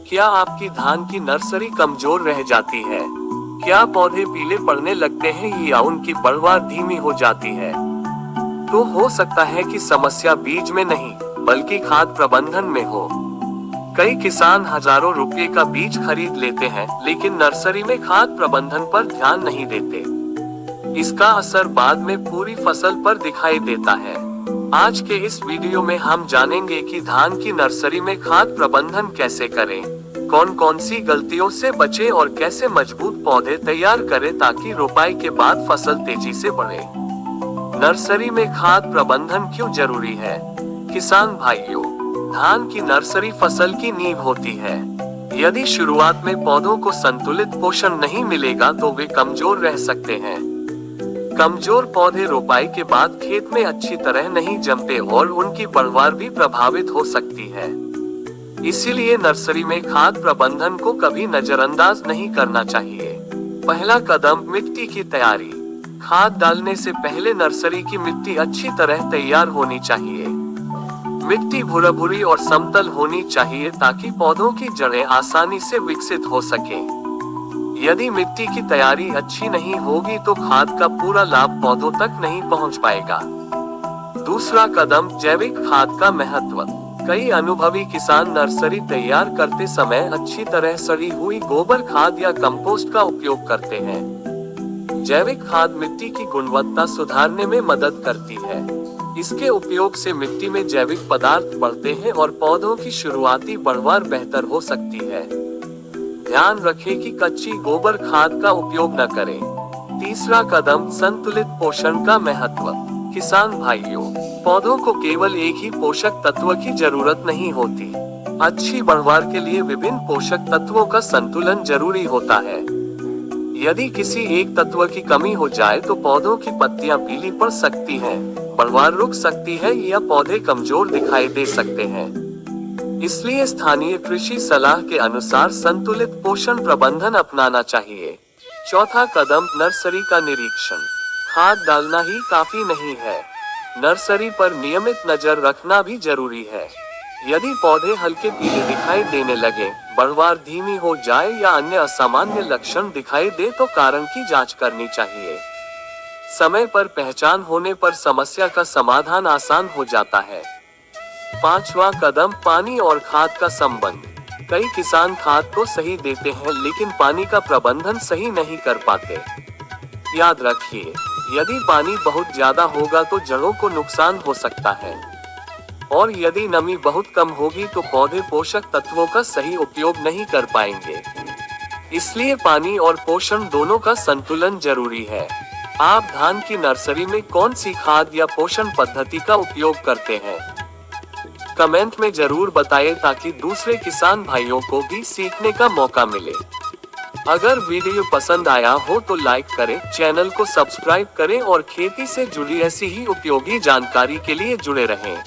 क्या आपकी धान की नर्सरी कमजोर रह जाती है? क्या पौधे पीले पड़ने लगते हैं या उनकी बढ़वार धीमी हो जाती है? तो हो सकता है कि समस्या बीज में नहीं, बल्कि खाद प्रबंधन में हो। कई किसान हजारों रुपए का बीज खरीद लेते हैं, लेकिन नर्सरी में खाद प्रबंधन पर ध्यान नहीं देते। इसका असर बाद में पूरी फसल पर दिखाई देता है। आज के इस वीडियो में हम जानेंगे कि धान की नर्सरी में खाद प्रबंधन कैसे करें, कौन कौन सी गलतियों से बचें और कैसे मजबूत पौधे तैयार करें ताकि रोपाई के बाद फसल तेजी से बढ़े। नर्सरी में खाद प्रबंधन क्यों जरूरी है? किसान भाइयों, धान की नर्सरी फसल की नींव होती है। यदि शुरुआत में पौधों को संतुलित पोषण नहीं मिलेगा तो वे कमजोर रह सकते हैं। कमजोर पौधे रोपाई के बाद खेत में अच्छी तरह नहीं जमते और उनकी बढ़वार भी प्रभावित हो सकती है। इसीलिए नर्सरी में खाद प्रबंधन को कभी नजरअंदाज नहीं करना चाहिए। पहला कदम, मिट्टी की तैयारी। खाद डालने से पहले नर्सरी की मिट्टी अच्छी तरह तैयार होनी चाहिए। मिट्टी भुरभुरी और समतल होनी चाहिए ताकि पौधों की जड़ें आसानी से विकसित हो सके। यदि मिट्टी की तैयारी अच्छी नहीं होगी तो खाद का पूरा लाभ पौधों तक नहीं पहुंच पाएगा। दूसरा कदम, जैविक खाद का महत्व। कई अनुभवी किसान नर्सरी तैयार करते समय अच्छी तरह सड़ी हुई गोबर खाद या कंपोस्ट का उपयोग करते हैं। जैविक खाद मिट्टी की गुणवत्ता सुधारने में मदद करती है। इसके उपयोग से मिट्टी में जैविक पदार्थ बढ़ते हैं और पौधों की शुरुआती बढ़वार बेहतर हो सकती है। ध्यान रखें कि कच्ची गोबर खाद का उपयोग न करें। तीसरा कदम, संतुलित पोषण का महत्व। किसान भाइयों, पौधों को केवल एक ही पोषक तत्व की जरूरत नहीं होती। अच्छी बढ़वार के लिए विभिन्न पोषक तत्वों का संतुलन जरूरी होता है। यदि किसी एक तत्व की कमी हो जाए तो पौधों की पत्तियां पीली पड़ सकती हैं, बढ़वार रुक सकती है या पौधे कमजोर दिखाई दे सकते हैं। इसलिए स्थानीय कृषि सलाह के अनुसार संतुलित पोषण प्रबंधन अपनाना चाहिए। चौथा कदम, नर्सरी का निरीक्षण। खाद डालना ही काफी नहीं है, नर्सरी पर नियमित नजर रखना भी जरूरी है। यदि पौधे हल्के पीले दिखाई देने लगे, बढ़वार धीमी हो जाए या अन्य असामान्य लक्षण दिखाई दे तो कारण की जांच करनी चाहिए। समय पर पहचान होने पर समस्या का समाधान आसान हो जाता है। पांचवा कदम, पानी और खाद का संबंध। कई किसान खाद तो सही देते हैं लेकिन पानी का प्रबंधन सही नहीं कर पाते। याद रखिए, यदि पानी बहुत ज्यादा होगा तो जड़ों को नुकसान हो सकता है और यदि नमी बहुत कम होगी तो पौधे पोषक तत्वों का सही उपयोग नहीं कर पाएंगे। इसलिए पानी और पोषण दोनों का संतुलन जरूरी है। आप धान की नर्सरी में कौन सी खाद या पोषण पद्धति का उपयोग करते हैं? कमेंट में जरूर बताएं ताकि दूसरे किसान भाइयों को भी सीखने का मौका मिले। अगर वीडियो पसंद आया हो तो लाइक करें, चैनल को सब्सक्राइब करें और खेती से जुड़ी ऐसी ही उपयोगी जानकारी के लिए जुड़े रहें।